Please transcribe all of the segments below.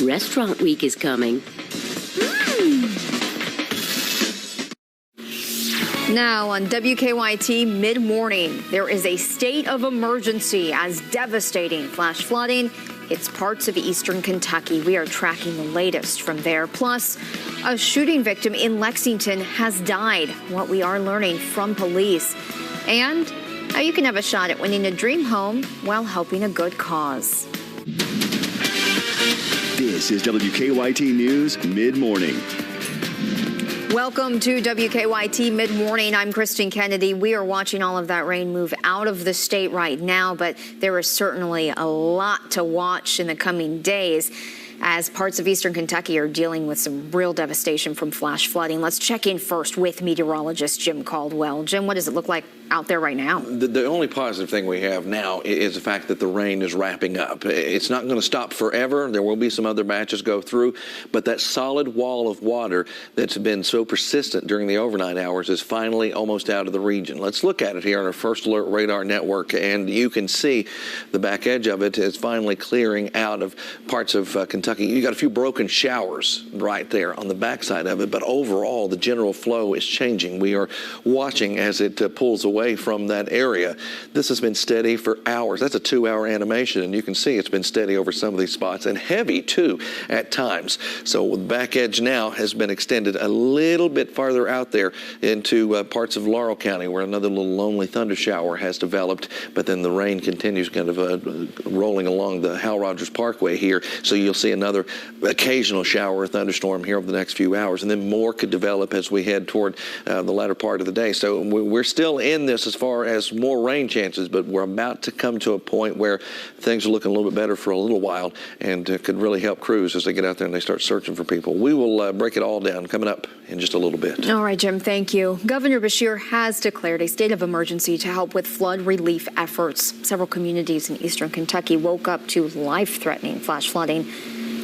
Restaurant week is coming. Now on WKYT Mid-Morning, there is a state of emergency as devastating flash flooding hits parts of eastern Kentucky. We are tracking the latest from there. Plus, a shooting victim in Lexington has died. What we are learning from police. And how you can have a shot at winning a dream home while helping a good cause. This is WKYT News Mid-Morning. Welcome to WKYT Mid-Morning. I'm Kristen Kennedy. We are watching all of that rain move out of the state right now, but there is certainly a lot to watch in the coming days as parts of eastern Kentucky are dealing with some real devastation from flash flooding. Let's check in first with meteorologist Jim Caldwell. Jim, what does it look like out there right now? The only positive thing we have now is the fact that the rain is wrapping up. It's not going to stop forever. There will be some other batches go through, but that solid wall of water that's been so persistent during the overnight hours is finally almost out of the region. Let's look at it here on our First Alert Radar Network, and you can see the back edge of it is finally clearing out of parts of Kentucky. You got a few broken showers right there on the backside of it, but overall the general flow is changing. We are watching as it pulls away from that area. This has been steady for hours. That's a 2-hour animation, and you can see it's been steady over some of these spots and heavy too at times. So the back edge now has been extended a little bit farther out there into parts of Laurel County, where another little lonely thunder shower has developed, but then the rain continues kind of rolling along the Hal Rogers Parkway here. So you'll see another occasional shower or thunderstorm here over the next few hours, and then more could develop as we head toward the latter part of the day. So we're still in this as far as more rain chances, but we're about to come to a point where things are looking a little bit better for a little while, and could really help crews as they get out there and they start searching for people. We will break it all down coming up in just a little bit. All right, Jim, thank you. Governor Beshear has declared a state of emergency to help with flood relief efforts. Several communities in eastern Kentucky woke up to life-threatening flash flooding.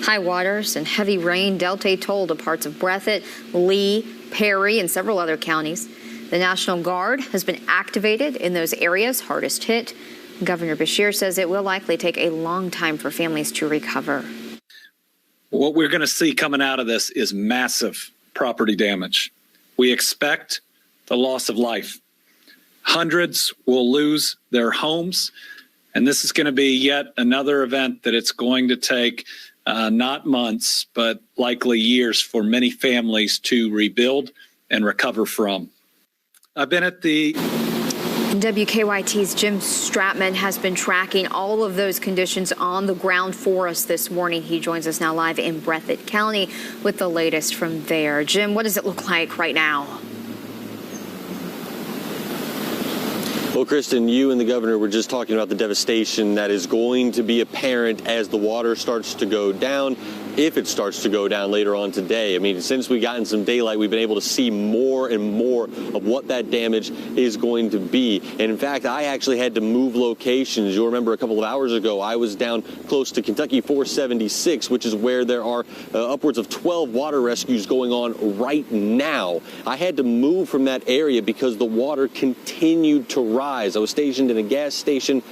High waters and heavy rain dealt a toll to parts of Breathitt, Lee, Perry, and several other counties. The National Guard has been activated in those areas hardest hit. Governor Beshear says it will likely take a long time for families to recover. What we're going to see coming out of this is massive property damage. We expect the loss of life. Hundreds will lose their homes, and this is going to be yet another event that it's going to take not months, but likely years for many families to rebuild and recover from. I've been at the... WKYT's Jim Stratman has been tracking all of those conditions on the ground for us this morning. He joins us now live in Breathitt County with the latest from there. Jim, what does it look like right now? Well, Kristen, you and the governor were just talking about the devastation that is going to be apparent as the water starts to go down, if it starts to go down later on today. I mean, since we've gotten some daylight, we've been able to see more and more of what that damage is going to be. And in fact, I actually had to move locations. You'll remember a couple of hours ago, I was down close to Kentucky 476, which is where there are upwards of 12 water rescues going on right now. I had to move from that area because the water continued to rise. I was stationed in a gas station,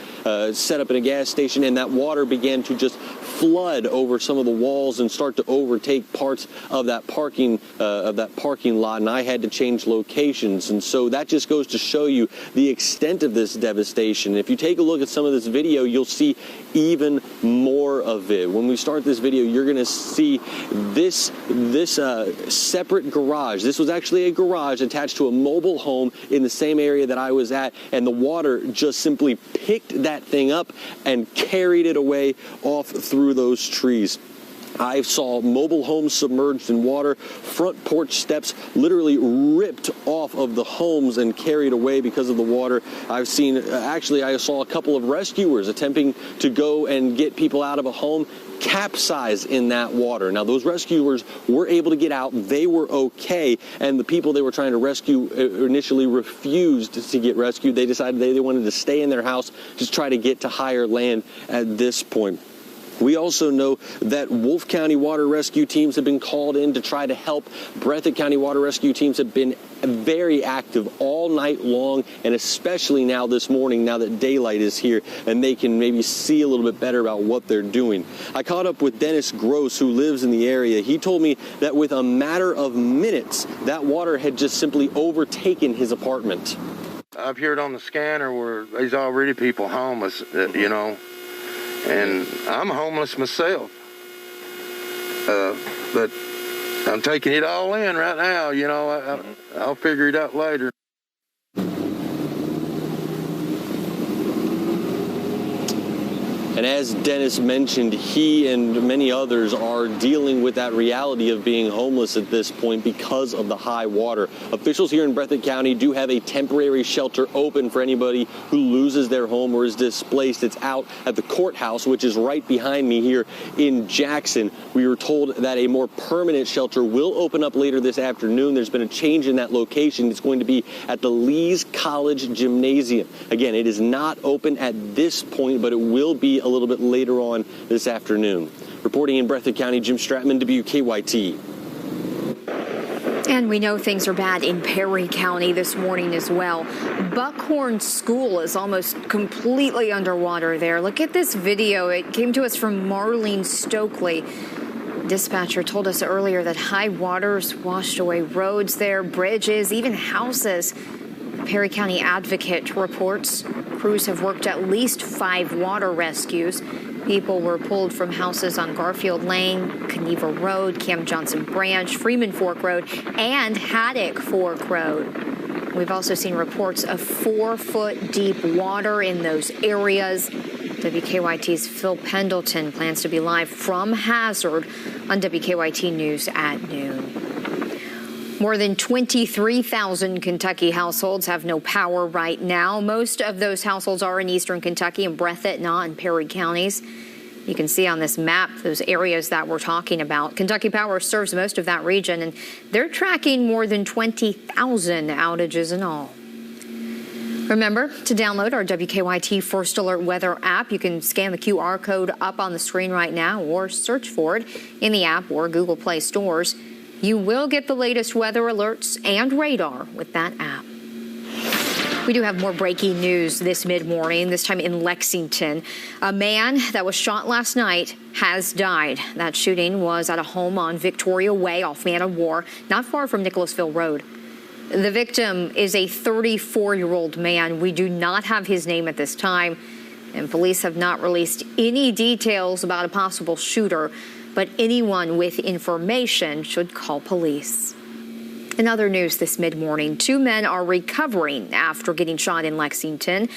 set up in a gas station, and that water began to just flood over some of the walls and start to overtake parts of that parking lot, and I had to change locations. And so that just goes to show you the extent of this devastation. If you take a look at some of this video, you'll see even more of it. When we start this video, you're going to see this separate garage. This was actually a garage attached to a mobile home in the same area that I was at, and the water just simply picked that thing up and carried it away off through those trees. I saw mobile homes submerged in water, front porch steps literally ripped off of the homes and carried away because of the water. I saw a couple of rescuers attempting to go and get people out of a home capsize in that water. Now, those rescuers were able to get out. They were okay, and the people they were trying to rescue initially refused to get rescued. They decided they wanted to stay in their house, just try to get to higher land at this point. We also know that Wolfe County water rescue teams have been called in to try to help. Breathitt County water rescue teams have been very active all night long, and especially now this morning, now that daylight is here and they can maybe see a little bit better about what they're doing. I caught up with Dennis Gross, who lives in the area. He told me that with a matter of minutes, that water had just simply overtaken his apartment. I've heard on the scanner where there's already people homeless, you know, and I'm homeless myself, but I'm taking it all in right now, you know. I'll figure it out later. And as Dennis mentioned, he and many others are dealing with that reality of being homeless at this point because of the high water. Officials here in Breathitt County do have a temporary shelter open for anybody who loses their home or is displaced. It's out at the courthouse, which is right behind me here in Jackson. We were told that a more permanent shelter will open up later this afternoon. There's been a change in that location. It's going to be at the Lee's College Gymnasium. Again, it is not open at this point, but it will be a little bit later on this afternoon. Reporting in Breathitt County, Jim Stratman, WKYT. And we know things are bad in Perry County this morning as well. Buckhorn School is almost completely underwater there. Look at this video. It came to us from Marlene Stokely. Dispatcher told us earlier that high waters washed away roads there, bridges, even houses. Perry County Advocate reports crews have worked at least 5 water rescues. People were pulled from houses on Garfield Lane, Keneva Road, Cam Johnson Branch, Freeman Fork Road, and Haddock Fork Road. We've also seen reports of 4-foot deep water in those areas. WKYT's Phil Pendleton plans to be live from Hazard on WKYT News at noon. More than 23,000 Kentucky households have no power right now. Most of those households are in eastern Kentucky and Breathitt, not in Perry counties. You can see on this map those areas that we're talking about. Kentucky Power serves most of that region, and they're tracking more than 20,000 outages in all. Remember to download our WKYT First Alert Weather app. You can scan the QR code up on the screen right now or search for it in the app or Google Play stores. You will get the latest weather alerts and radar with that app. We do have more breaking news this mid-morning, this time in Lexington. A man that was shot last night has died. That shooting was at a home on Victoria Way off Man of War, not far from Nicholasville Road. The victim is a 34-year-old man. We do not have his name at this time, and police have not released any details about a possible shooter. But anyone with information should call police. In other news this mid-morning, 2 men are recovering after getting shot in Lexington.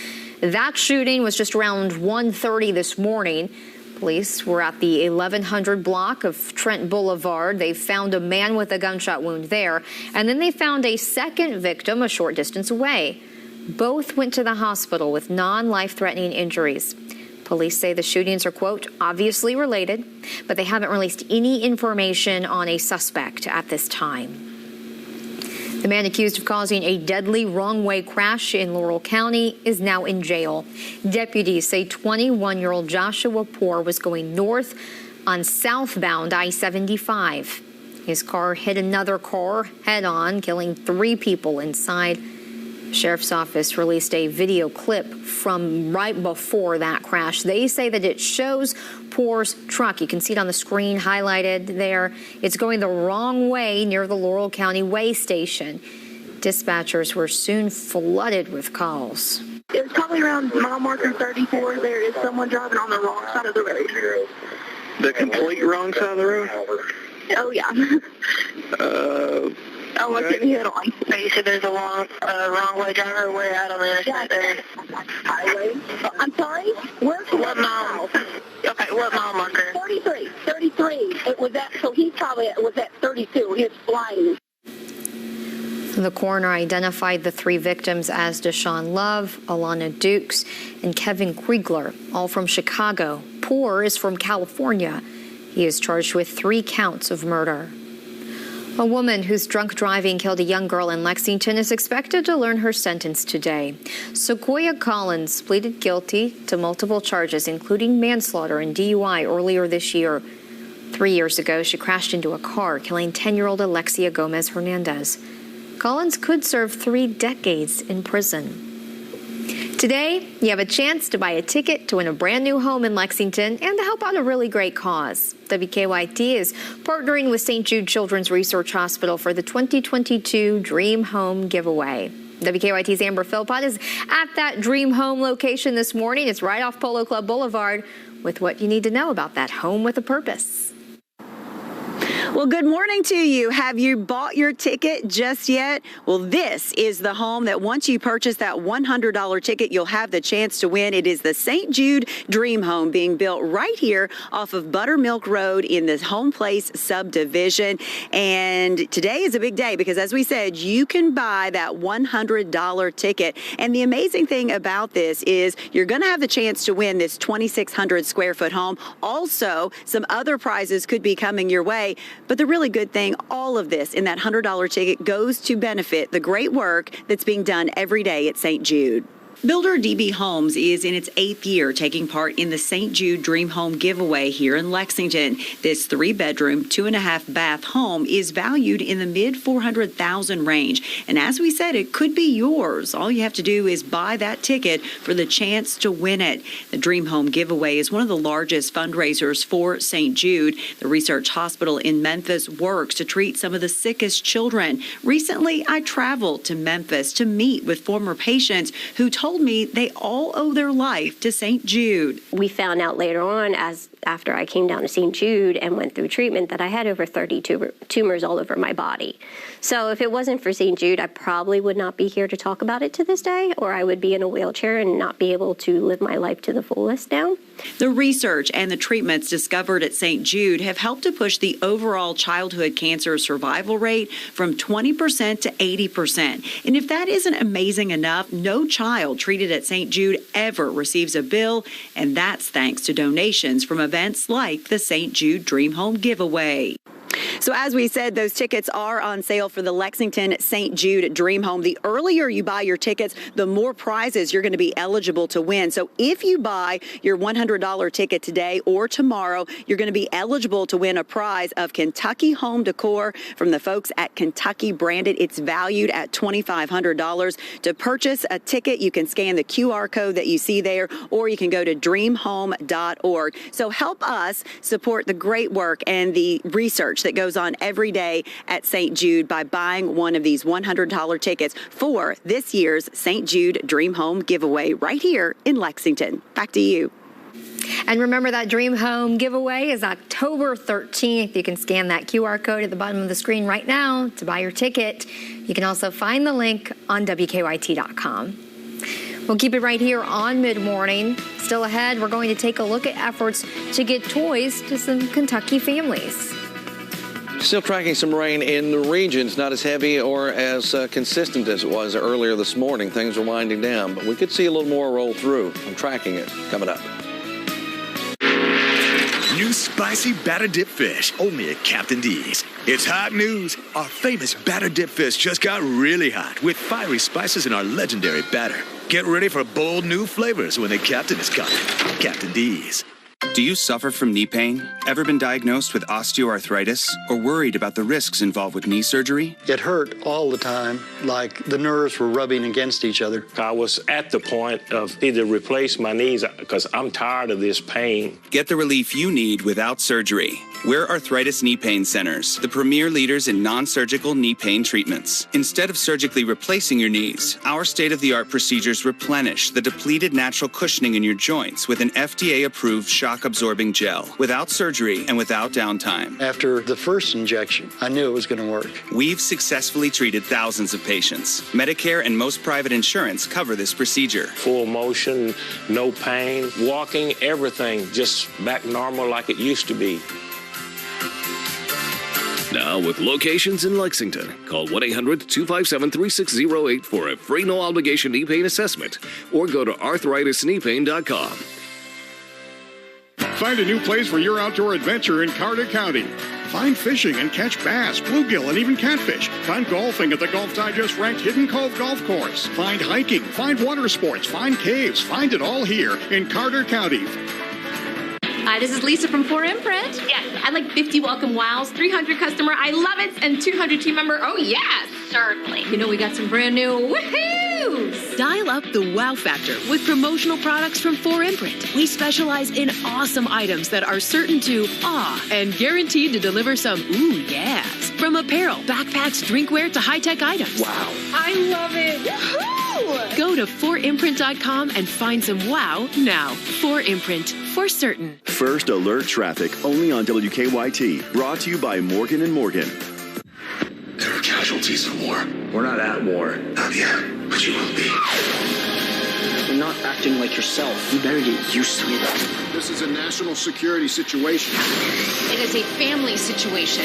That shooting was just around 1:30 this morning. Police were at the 1100 block of Trent Boulevard. They found a man with a gunshot wound there, and then they found a second victim a short distance away. Both went to the hospital with non-life-threatening injuries. Police say the shootings are, quote, obviously related, but they haven't released any information on a suspect at this time. The man accused of causing a deadly wrong-way crash in Laurel County is now in jail. Deputies say 21-year-old Joshua Poor was going north on southbound I-75. His car hit another car head-on, killing 3 people inside. The Sheriff's Office released a video clip from right before that crash. They say that it shows Poor's truck. You can see it on the screen highlighted there. It's going the wrong way near the Laurel County Way Station. Dispatchers were soon flooded with calls. It's probably around mile marker 34. There is someone driving on the wrong side of the road. The complete wrong side of the road? Oh, yeah. What's it hit on? You said there's a wrong way driver. We're out on the other side there. Highway? I'm sorry? Where's what mile? Okay, what mile marker? 33. It was that, so he probably was at 32. He was flying. The coroner identified the 3 victims as Deshaun Love, Alana Dukes, and Kevin Kriegler, all from Chicago. Poor is from California. He is charged with 3 counts of murder. A woman whose drunk driving killed a young girl in Lexington is expected to learn her sentence today. Sequoia Collins pleaded guilty to multiple charges, including manslaughter and DUI earlier this year. 3 years ago, she crashed into a car, killing 10-year-old Alexia Gomez Hernandez. Collins could serve 3 decades in prison. Today, you have a chance to buy a ticket to win a brand new home in Lexington and to help out a really great cause. WKYT is partnering with St. Jude Children's Research Hospital for the 2022 Dream Home Giveaway. WKYT's Amber Philpott is at that Dream Home location this morning. It's right off Polo Club Boulevard with what you need to know about that home with a purpose. Well, good morning to you. Have you bought your ticket just yet? Well, this is the home that once you purchase that $100 ticket, you'll have the chance to win. It is the St. Jude Dream Home being built right here off of Buttermilk Road in the Home Place subdivision. And today is a big day because, as we said, you can buy that $100 ticket. And the amazing thing about this is you're going to have the chance to win this 2,600 square foot home. Also, some other prizes could be coming your way. But the really good thing, all of this in that $100 ticket goes to benefit the great work that's being done every day at St. Jude. Builder DB Homes is in its 8th year taking part in the St. Jude Dream Home Giveaway here in Lexington. This 3-bedroom, 2.5-bath home is valued in the mid-$400,000 range. And as we said, it could be yours. All you have to do is buy that ticket for the chance to win it. The Dream Home Giveaway is one of the largest fundraisers for St. Jude. The Research Hospital in Memphis works to treat some of the sickest children. Recently, I traveled to Memphis to meet with former patients who told me they all owe their life to St. Jude. We found out later on, after I came down to St. Jude and went through treatment, that I had over 30 tumors all over my body. So if it wasn't for St. Jude, I probably would not be here to talk about it to this day, or I would be in a wheelchair and not be able to live my life to the fullest now. The research and the treatments discovered at St. Jude have helped to push the overall childhood cancer survival rate from 20% to 80%. And if that isn't amazing enough, no child treated at St. Jude ever receives a bill, and that's thanks to donations from events like the St. Jude Dream Home Giveaway. So as we said, those tickets are on sale for the Lexington St. Jude Dream Home. The earlier you buy your tickets, the more prizes you're going to be eligible to win. So if you buy your $100 ticket today or tomorrow, you're going to be eligible to win a prize of Kentucky home decor from the folks at Kentucky Branded. It's valued at $2,500. To purchase a ticket, you can scan the QR code that you see there, or you can go to dreamhome.org. So help us support the great work and the research that goes on every day at St. Jude by buying one of these $100 tickets for this year's St. Jude Dream Home Giveaway right here in Lexington. Back to you. And remember, that Dream Home Giveaway is October 13th. You can scan that QR code at the bottom of the screen right now to buy your ticket. You can also find the link on WKYT.com. We'll keep it right here on Mid-Morning. Still ahead, we're going to take a look at efforts to get toys to some Kentucky families. Still tracking some rain in the region. It's not as heavy or as consistent as it was earlier this morning. Things are winding down, but we could see a little more roll through. I'm tracking it coming up. New spicy batter dip fish, only at Captain D's. It's hot news. Our famous batter dip fish just got really hot with fiery spices in our legendary batter. Get ready for bold new flavors when the Captain is coming. Captain D's. Do you suffer from knee pain? Ever been diagnosed with osteoarthritis? Or worried about the risks involved with knee surgery? It hurt all the time, like the nerves were rubbing against each other. I was at the point of either replace my knees because I'm tired of this pain. Get the relief you need without surgery. We're Arthritis Knee Pain Centers, the premier leaders in non-surgical knee pain treatments. Instead of surgically replacing your knees, our state-of-the-art procedures replenish the depleted natural cushioning in your joints with an FDA-approved shock-absorbing gel, without surgery and without downtime. After the first injection, I knew it was going to work. We've successfully treated thousands of patients. Medicare and most private insurance cover this procedure. Full motion, no pain, walking, everything just back normal like it used to be. Now with locations in Lexington, call 1-800-257-3608 for a free no-obligation knee pain assessment or go to arthritiskneepain.com. Find a new place for your outdoor adventure in Carter County. Find fishing and catch bass, bluegill, and even catfish. Find golfing at the Golf Digest ranked Hidden Cove Golf Course. Find hiking, find water sports, find caves. Find it all here in Carter County. Hi, this is Lisa from 4 Imprint. Yes, I'd like 50 welcome wows, 300 customer I love it, and 200 team member. Oh, yes, certainly. You know, we got some brand new woohoos. Dial up the wow factor with promotional products from 4 Imprint. We specialize in awesome items that are certain to awe and guaranteed to deliver some ooh yes. From apparel, backpacks, drinkware to high-tech items. Wow. I love it. Woohoo! Go to 4imprint.com and find some wow now. 4 Imprint, for certain. First alert traffic only on WKYT. Brought to you by Morgan & Morgan. There are casualties of war. We're not at war. Not yet, but you will be. You're not acting like yourself. You better get used to it. This is a national security situation. It is a family situation.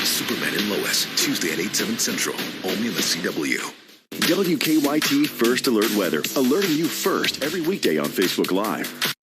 Superman and Lois, Tuesday at 8, 7 Central, only on the CW. WKYT First Alert Weather, alerting you first every weekday on Facebook Live.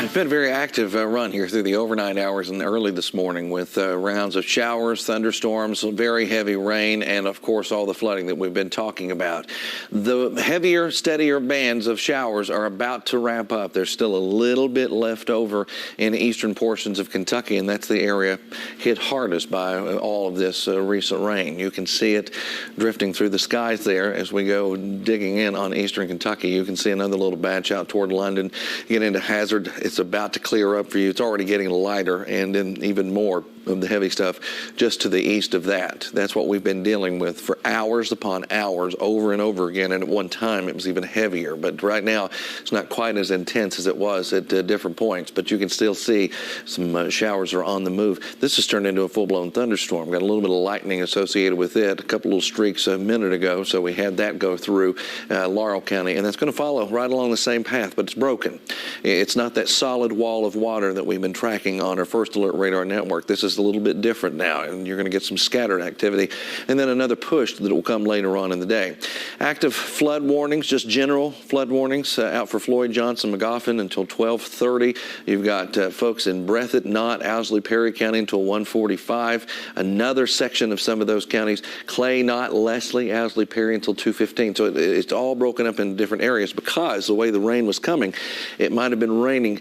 It's been a very active run here through the overnight hours and early this morning with rounds of showers, thunderstorms, very heavy rain, and, of course, all the flooding that we've been talking about. The heavier, steadier bands of showers are about to wrap up. There's still a little bit left over in the eastern portions of Kentucky, and that's the area hit hardest by all of this recent rain. You can see it drifting through the skies there as we go digging in on eastern Kentucky. You can see another little batch out toward London, get into Hazard. It's about to clear up for you. It's already getting lighter, and then even more of the heavy stuff just to the east of that. That's what we've been dealing with for hours upon hours, over and over again, and at one time it was even heavier. But right now it's not quite as intense as it was at different points, but you can still see some showers are on the move. This has turned into a full-blown thunderstorm. Got a little bit of lightning associated with it, a couple little streaks a minute ago, so we had that go through Laurel County, and that's going to follow right along the same path, but it's broken. It's not that solid wall of water that we've been tracking on our First Alert radar network. This is a little bit different now, and you're going to get some scattered activity, and then another push that will come later on in the day. Active flood warnings, just general flood warnings out for Floyd, Johnson, Magoffin until 12:30. You've got folks in Breathitt, Knott, Owsley, Perry County until 1:45. Another section of some of those counties, Clay, Knott, Leslie, Owsley, Perry until 2:15. So it's all broken up into different areas because the way the rain was coming, it might have been raining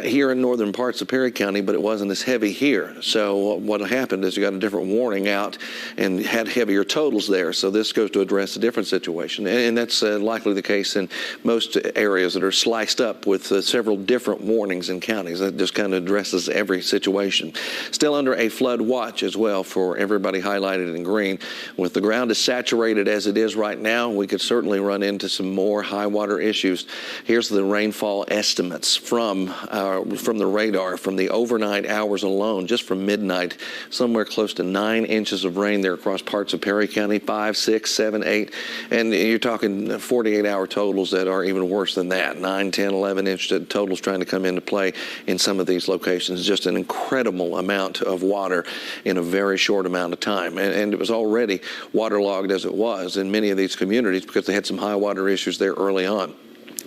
here in northern parts of Perry County, but it wasn't as heavy here. So what happened is you got a different warning out and had heavier totals there. So this goes to address a different situation. And that's likely the case in most areas that are sliced up with several different warnings in counties. That just kind of addresses every situation. Still under a flood watch as well for everybody highlighted in green. With the ground as saturated as it is right now, we could certainly run into some more high water issues. Here's the rainfall estimates from the radar from the overnight hours alone, just from midnight, somewhere close to 9 inches of rain there across parts of Perry County, 5, 6, 7, 8, and you're talking 48-hour totals that are even worse than that, 9, 10, 11-inch totals trying to come into play in some of these locations. Just an incredible amount of water in a very short amount of time, and it was already waterlogged as it was in many of these communities because they had some high water issues there early on.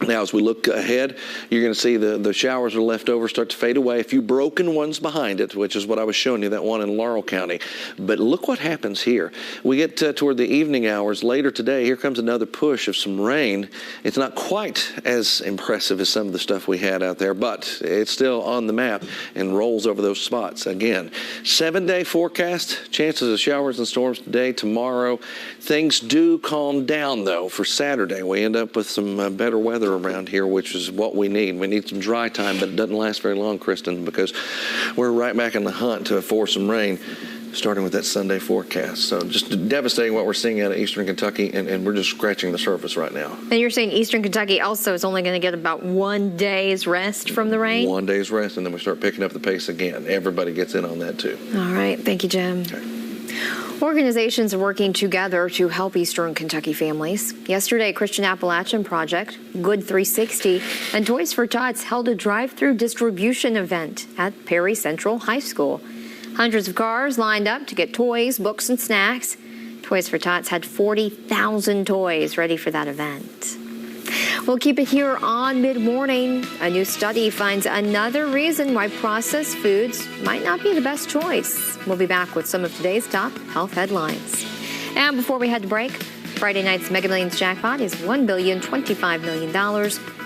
Now, as we look ahead, you're going to see the showers that are left over start to fade away. A few broken ones behind it, which is what I was showing you, that one in Laurel County. But look what happens here. We get toward the evening hours later today. Here comes another push of some rain. It's not quite as impressive as some of the stuff we had out there, but it's still on the map and rolls over those spots again. 7-day forecast, chances of showers and storms today, tomorrow. Things do calm down, though, for Saturday. We end up with some better weather around here, which is what we need. We need some dry time, but it doesn't last very long, Kristen, because we're right back in the hunt for some rain, starting with that Sunday forecast. So just devastating what we're seeing out of eastern Kentucky, and we're just scratching the surface right now. And you're saying eastern Kentucky also is only going to get about 1 day's rest from the rain? 1 day's rest, and then we start picking up the pace again. Everybody gets in on that, too. All right. Thank you, Jim. Okay. Organizations are working together to help eastern Kentucky families. Yesterday, Christian Appalachian Project, Good 360, and Toys for Tots held a drive-through distribution event at Perry Central High School. Hundreds of cars lined up to get toys, books, and snacks. Toys for Tots had 40,000 toys ready for that event. We'll keep it here on Mid-Morning. A new study finds another reason why processed foods might not be the best choice. We'll be back with some of today's top health headlines. And before we head to break, Friday night's Mega Millions jackpot is $1,025 million.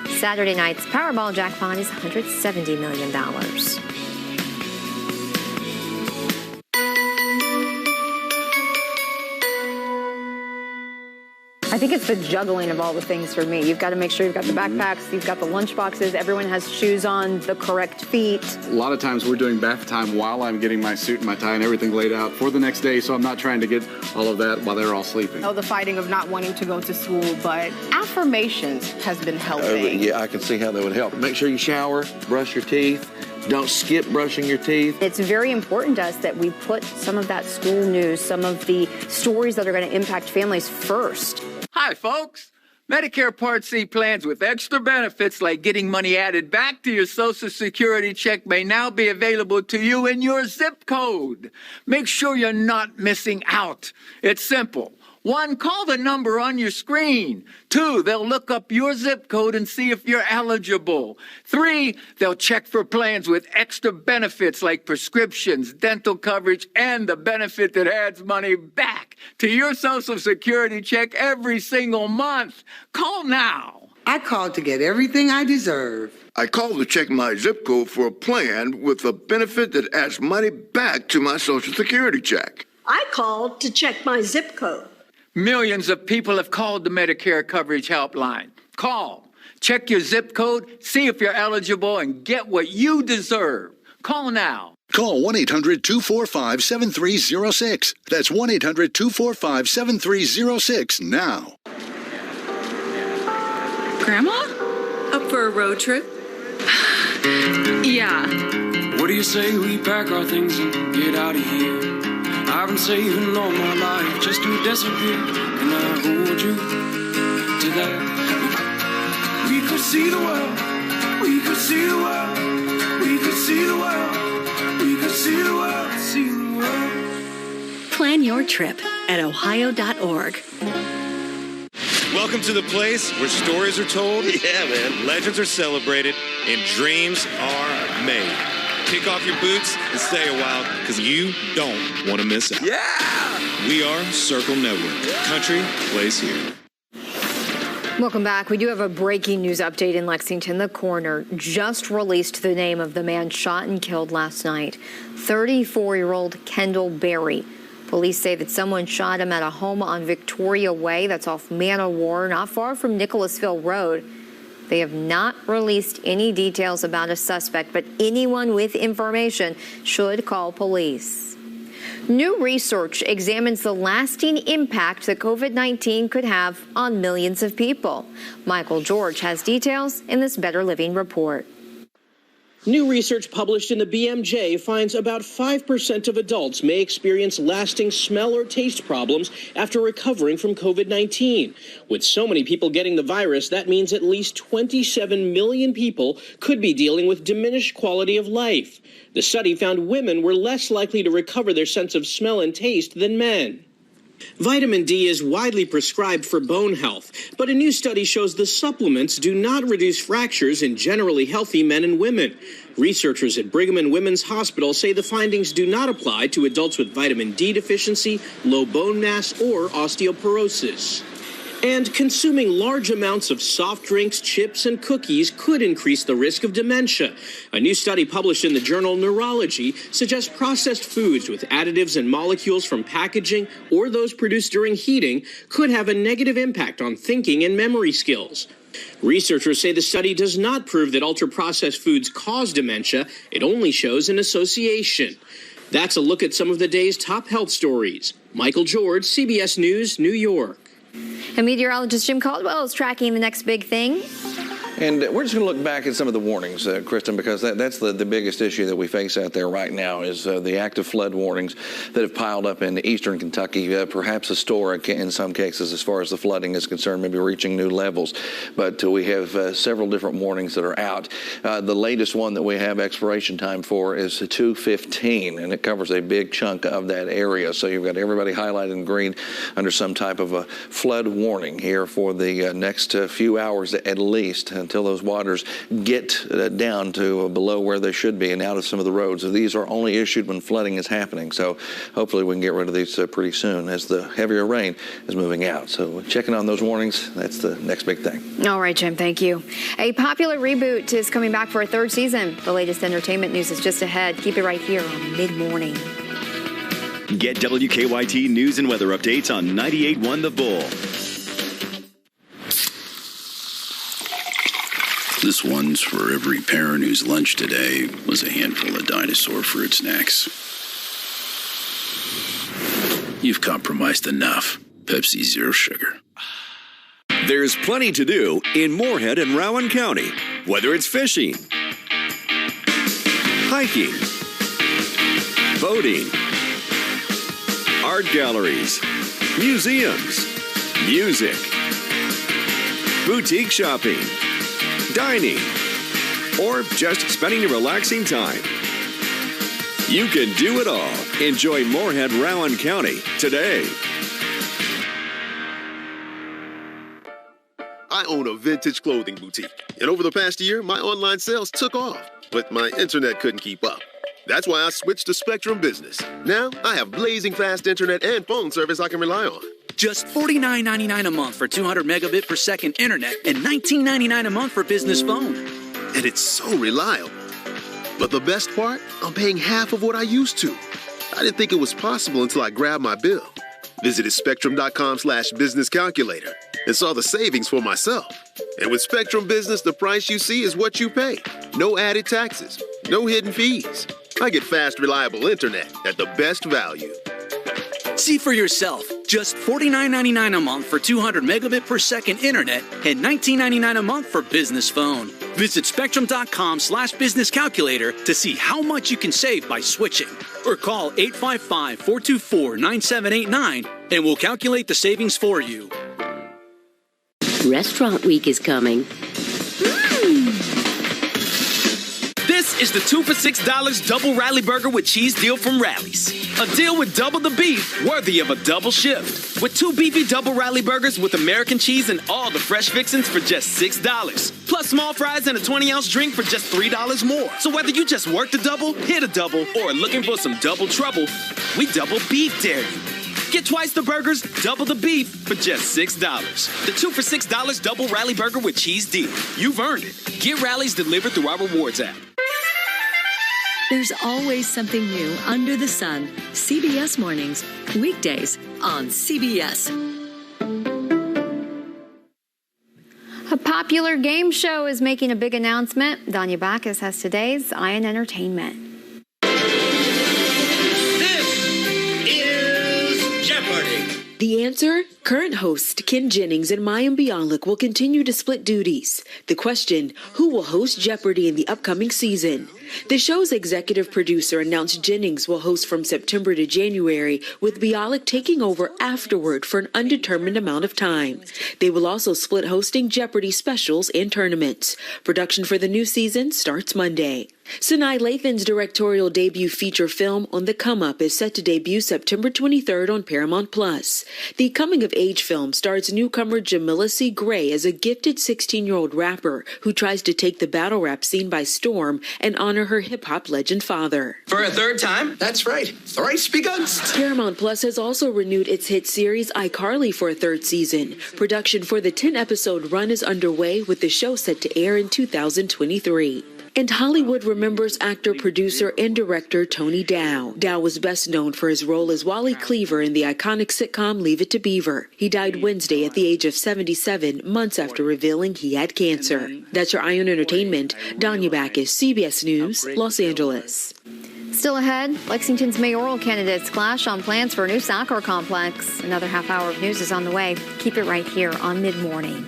Saturday night's Powerball jackpot is $170 million. I think it's the juggling of all the things for me. You've got to make sure you've got the backpacks, you've got the lunch boxes, everyone has shoes on the correct feet. A lot of times we're doing bath time while I'm getting my suit and my tie and everything laid out for the next day, so I'm not trying to get all of that while they're all sleeping. Oh, the fighting of not wanting to go to school, but affirmations has been helping. Yeah, I can see how that would help. Make sure you shower, brush your teeth. Don't skip brushing your teeth. It's very important to us that we put some of that school news, some of the stories that are going to impact families first. Hi, folks. Medicare Part C plans with extra benefits like getting money added back to your Social Security check may now be available to you in your zip code. Make sure you're not missing out. It's simple. 1, call the number on your screen. 2, they'll look up your zip code and see if you're eligible. 3, they'll check for plans with extra benefits like prescriptions, dental coverage, and the benefit that adds money back to your Social Security check every single month. Call now. I called to get everything I deserve. I called to check my zip code for a plan with a benefit that adds money back to my Social Security check. I called to check my zip code. Millions of people have called the Medicare Coverage Helpline. Call, check your zip code, see if you're eligible, and get what you deserve. Call now. Call 1-800-245-7306. That's 1-800-245-7306 now. Grandma? Up for a road trip? Yeah. What do you say we pack our things and get out of here? I've been saving all my life just to disappear. Can I hold you to that? We could see the world. We could see the world. We could see the world. We could see the world. See the world. Plan your trip at ohio.org. Welcome to the place where stories are told. Yeah, man. Legends are celebrated and dreams are made. Kick off your boots and stay a while because you don't want to miss out. Yeah! We are Circle Network. Country plays here. Welcome back. We do have a breaking news update in Lexington. The coroner just released the name of the man shot and killed last night, 34-year-old Kendall Berry. Police say that someone shot him at a home on Victoria Way, that's off Man o' War, not far from Nicholasville Road. They have not released any details about a suspect, but anyone with information should call police. New research examines the lasting impact that COVID-19 could have on millions of people. Michael George has details in this Better Living report. New research published in the BMJ finds about 5% of adults may experience lasting smell or taste problems after recovering from COVID-19. With so many people getting the virus, that means at least 27 million people could be dealing with diminished quality of life. The study found women were less likely to recover their sense of smell and taste than men. Vitamin D is widely prescribed for bone health, but a new study shows the supplements do not reduce fractures in generally healthy men and women. Researchers at Brigham and Women's Hospital say the findings do not apply to adults with vitamin D deficiency, low bone mass, or osteoporosis. And consuming large amounts of soft drinks, chips, and cookies could increase the risk of dementia. A new study published in the journal Neurology suggests processed foods with additives and molecules from packaging or those produced during heating could have a negative impact on thinking and memory skills. Researchers say the study does not prove that ultra-processed foods cause dementia. It only shows an association. That's a look at some of the day's top health stories. Michael George, CBS News, New York. And meteorologist Jim Caldwell is tracking the next big thing. And we're just going to look back at some of the warnings, Kristen, because that's the biggest issue that we face out there right now is the active flood warnings that have piled up in eastern Kentucky, perhaps historic in some cases as far as the flooding is concerned, maybe reaching new levels. But we have several different warnings that are out. The latest one that we have expiration time for is 2/15, and it covers a big chunk of that area. So you've got everybody highlighted in green under some type of a flood warning here for the next few hours at least, until those waters get down to below where they should be and out of some of the roads. So these are only issued when flooding is happening. So hopefully we can get rid of these pretty soon as the heavier rain is moving out. So checking on those warnings, that's the next big thing. All right, Jim, thank you. A popular reboot is coming back for a third season. The latest entertainment news is just ahead. Keep it right here on Mid-Morning. Get WKYT news and weather updates on 98.1 The Bull. This one's for every parent whose lunch today was a handful of dinosaur fruit snacks. You've compromised enough. Pepsi Zero Sugar. There's plenty to do in Moorhead and Rowan County, whether it's fishing, hiking, boating, art galleries, museums, music, boutique shopping, dining, or just spending a relaxing time. You can do it all. Enjoy Moorhead, Rowan County today. I own a vintage clothing boutique, and over the past year, my online sales took off, but my internet couldn't keep up. That's why I switched to Spectrum Business. Now, I have blazing fast internet and phone service I can rely on. Just $49.99 a month for 200 megabit per second internet and $19.99 a month for business phone. And it's so reliable. But the best part, I'm paying half of what I used to. I didn't think it was possible until I grabbed my bill. Visited spectrum.com/business calculator and saw the savings for myself. And with Spectrum Business, the price you see is what you pay. No added taxes, no hidden fees. I get fast, reliable internet at the best value. See for yourself. Just $49.99 a month for 200 megabit per second internet and $19.99 a month for business phone. Visit spectrum.com/business calculator to see how much you can save by switching. Or call 855-424-9789 and we'll calculate the savings for you. Restaurant Week is coming. This is the 2 for $6 double Rally Burger with cheese deal from Rally's. A deal with double the beef, worthy of a double shift. With 2 beefy double Rally Burgers with American cheese and all the fresh fixings for just $6. Plus small fries and a 20-ounce drink for just $3 more. So whether you just worked a double, hit a double, or are looking for some double trouble, we double beef dare you. Get twice the burgers, double the beef for just $6. The 2 for $6 double Rally Burger with cheese deal. You've earned it. Get Rallies delivered through our rewards app. There's always something new under the sun. CBS Mornings, weekdays on CBS. A popular game show is making a big announcement. Danya Backus has today's Ion Entertainment. The answer? Current hosts Ken Jennings and Mayim Bialik will continue to split duties. The question, who will host Jeopardy in the upcoming season? The show's executive producer announced Jennings will host from September to January, with Bialik taking over afterward for an undetermined amount of time. They will also split hosting Jeopardy specials and tournaments. Production for the new season starts Monday. Sanaa Lathan's directorial debut feature film On the Come Up is set to debut September 23rd on Paramount+. The coming-of-age film stars newcomer Jamila C. Gray as a gifted 16-year-old rapper who tries to take the battle rap scene by storm and honor her hip-hop legend father. For a third time? That's right. Thrice begun. Paramount Plus has also renewed its hit series iCarly for a third season. Production for the 10-episode run is underway, with the show set to air in 2023. And Hollywood remembers actor, producer, and director Tony Dow. Dow was best known for his role as Wally Cleaver in the iconic sitcom Leave It to Beaver. He died Wednesday at the age of 77, months after revealing he had cancer. That's your Ion Entertainment. Danya Backus, CBS News, Los Angeles. Still ahead, Lexington's mayoral candidates clash on plans for a new soccer complex. Another half hour of news is on the way. Keep it right here on Mid-Morning.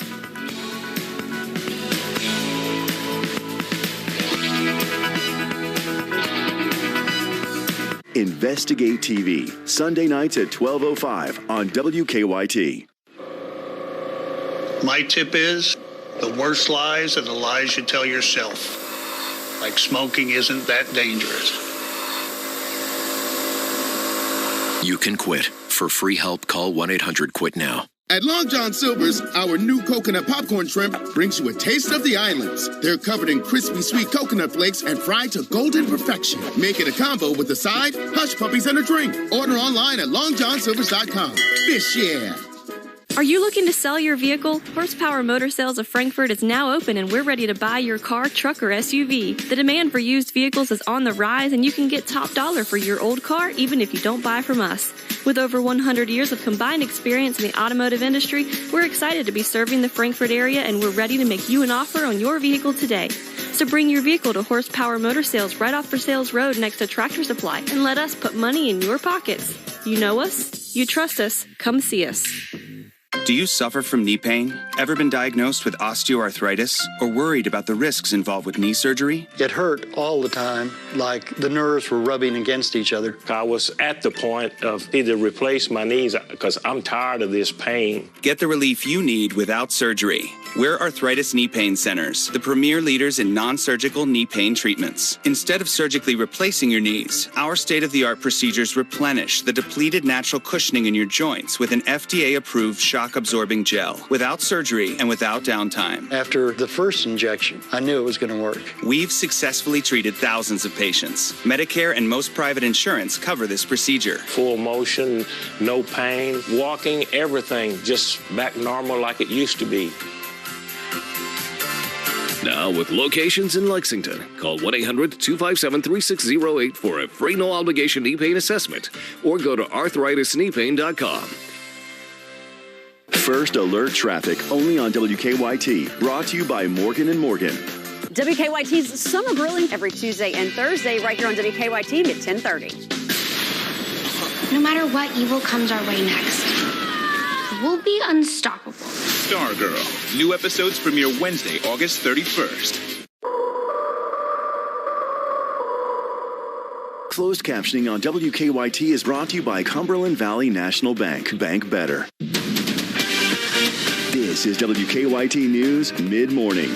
Investigate TV, Sunday nights at 12:05 on WKYT. My tip is, the worst lies are the lies you tell yourself. Like smoking isn't that dangerous. You can quit. For free help, call 1-800-QUIT now. At Long John Silver's, our new coconut popcorn shrimp brings you a taste of the islands. They're covered in crispy sweet coconut flakes and fried to golden perfection. Make it a combo with a side, hush puppies, and a drink. Order online at longjohnsilvers.com. This year. Are you looking to sell your vehicle? Horsepower Motor Sales of Frankfort is now open and we're ready to buy your car, truck, or SUV. The demand for used vehicles is on the rise and you can get top dollar for your old car even if you don't buy from us. With over 100 years of combined experience in the automotive industry, we're excited to be serving the Frankfort area and we're ready to make you an offer on your vehicle today. So bring your vehicle to Horsepower Motor Sales right off for Sales Road next to Tractor Supply and let us put money in your pockets. You know us, you trust us, come see us. Do you suffer from knee pain? Ever been diagnosed with osteoarthritis? Or worried about the risks involved with knee surgery? It hurt all the time, like the nerves were rubbing against each other. I was at the point of either replace my knees because I'm tired of this pain. Get the relief you need without surgery. We're Arthritis Knee Pain Centers, the premier leaders in non-surgical knee pain treatments. Instead of surgically replacing your knees, our state-of-the-art procedures replenish the depleted natural cushioning in your joints with an FDA-approved shock-absorbing gel, without surgery and without downtime. After the first injection, I knew it was going to work. We've successfully treated thousands of patients. Medicare and most private insurance cover this procedure. Full motion, no pain, walking, everything just back normal like it used to be. Now, with locations in Lexington, call 1-800-257-3608 for a free no-obligation knee pain assessment or go to arthritis.kneepain.com. First Alert Traffic, only on WKYT. Brought to you by Morgan & Morgan. WKYT's Summer Grilling every Tuesday and Thursday right here on WKYT at 10:30. No matter what evil comes our way next, we'll be unstoppable. Stargirl. New episodes premiere Wednesday, August 31st. Closed captioning on WKYT is brought to you by Cumberland Valley National Bank. Bank better. This is WKYT News Mid-Morning.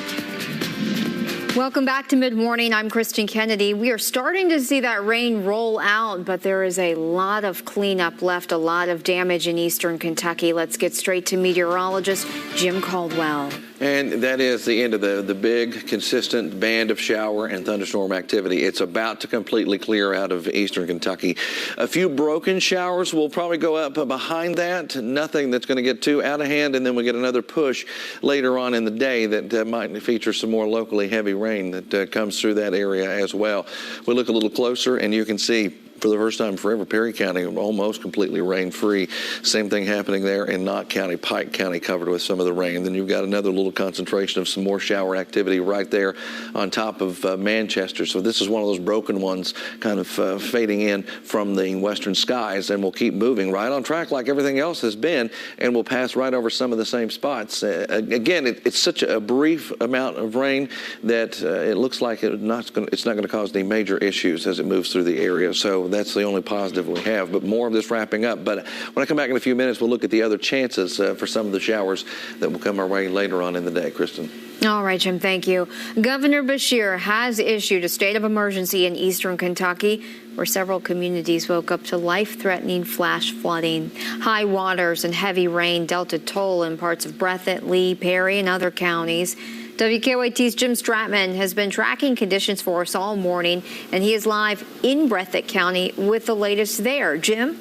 Welcome back to Mid-Morning. I'm Kristen Kennedy. We are starting to see that rain roll out, but there is a lot of cleanup left, a lot of damage in eastern Kentucky. Let's get straight to meteorologist Jim Caldwell. And that is the end of the big, consistent band of shower and thunderstorm activity. It's about to completely clear out of eastern Kentucky. A few broken showers will probably go up behind that. Nothing that's going to get too out of hand, and then we get another push later on in the day that might feature some more locally heavy rain that comes through that area as well. We look a little closer, and you can see for the first time forever, Perry County almost completely rain-free. Same thing happening there in Knott County, Pike County covered with some of the rain. Then you've got another little concentration of some more shower activity right there on top of Manchester. So this is one of those broken ones kind of fading in from the western skies, and we'll keep moving right on track like everything else has been, and we'll pass right over some of the same spots. Again, it's such a brief amount of rain that it looks like it's not going to cause any major issues as it moves through the area. So that's the only positive we have, but more of this wrapping up. But when I come back in a few minutes, we'll look at the other chances for some of the showers that will come our way later on in the day. Kristen. All right, Jim, thank you. Governor Beshear has issued a state of emergency in eastern Kentucky, where several communities woke up to life-threatening flash flooding. High waters and heavy rain dealt a toll in parts of Breathitt, Lee, Perry, and other counties. WKYT's Jim Stratman has been tracking conditions for us all morning, and he is live in Breathitt County with the latest there. Jim?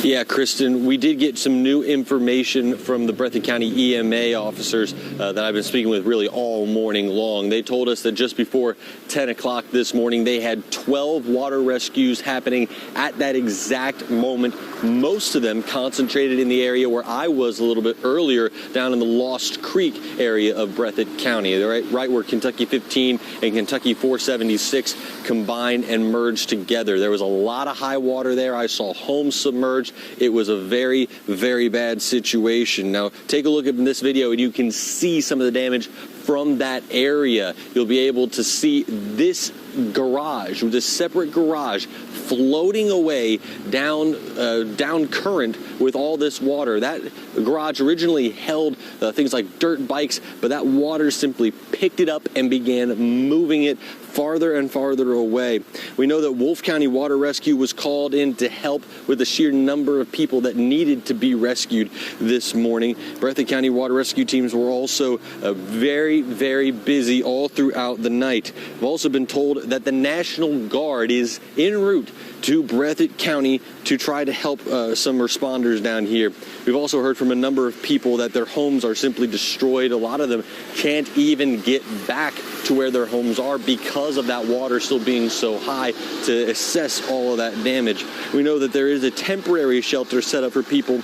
Yeah, Kristen, we did get some new information from the Breathitt County EMA officers that I've been speaking with really all morning long. They told us that just before 10 o'clock this morning, they had 12 water rescues happening at that exact moment. Most of them concentrated in the area where I was a little bit earlier, down in the Lost Creek area of Breathitt County. They're right where Kentucky 15 and Kentucky 476 combined and merged together. There was a lot of high water there. I saw homes submerged. It was a very, very bad situation. Now, take a look at this video and you can see some of the damage from that area. You'll be able to see this garage, this separate garage, floating away down current with all this water. That garage originally held things like dirt bikes, but that water simply picked it up and began moving it farther and farther away. We know that Wolfe County Water Rescue was called in to help with the sheer number of people that needed to be rescued this morning. Breathitt County Water Rescue teams were also very, very busy all throughout the night. We've also been told that the National Guard is en route to Breathitt County to try to help some responders down here. We've also heard from a number of people that their homes are simply destroyed. A lot of them can't even get back to where their homes are because of that water still being so high to assess all of that damage. We know that there is a temporary shelter set up for people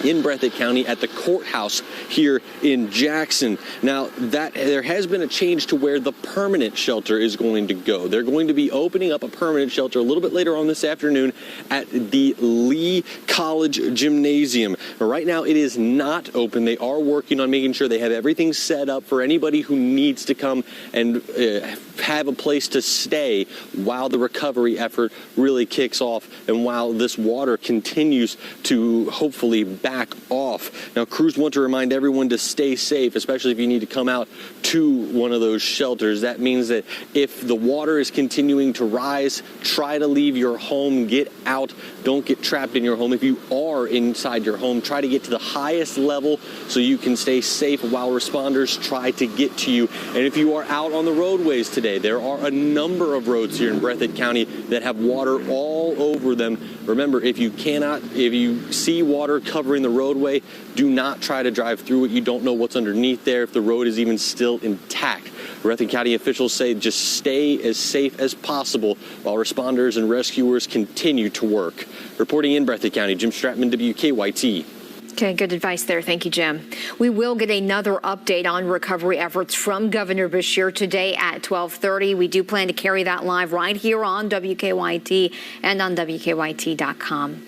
in Breathitt County at the courthouse here in Jackson. Now, there has been a change to where the permanent shelter is going to go. They're going to be opening up a permanent shelter a little bit later on this afternoon at the Lee College Gymnasium. Right now, it is not open. They are working on making sure they have everything set up for anybody who needs to come and have a place to stay while the recovery effort really kicks off and while this water continues to hopefully back off. Now, crews want to remind everyone to stay safe, especially if you need to come out to one of those shelters. That means that if the water is continuing to rise, try to leave your home, get out, don't get trapped in your home. If you are inside your home, try to get to the highest level so you can stay safe while responders try to get to you. And if you are out on the roadways today, there are a number of roads here in Breathitt County that have water all over them. Remember, if you see water covering the roadway, do not try to drive through it. You don't know what's underneath there, if the road is even still intact. Breathitt County officials say just stay as safe as possible while responders and rescuers continue to work. Reporting in Breathitt County, Jim Stratman, WKYT. Okay, good advice there. Thank you, Jim. We will get another update on recovery efforts from Governor Beshear today at 12:30. We do plan to carry that live right here on WKYT and on WKYT.com.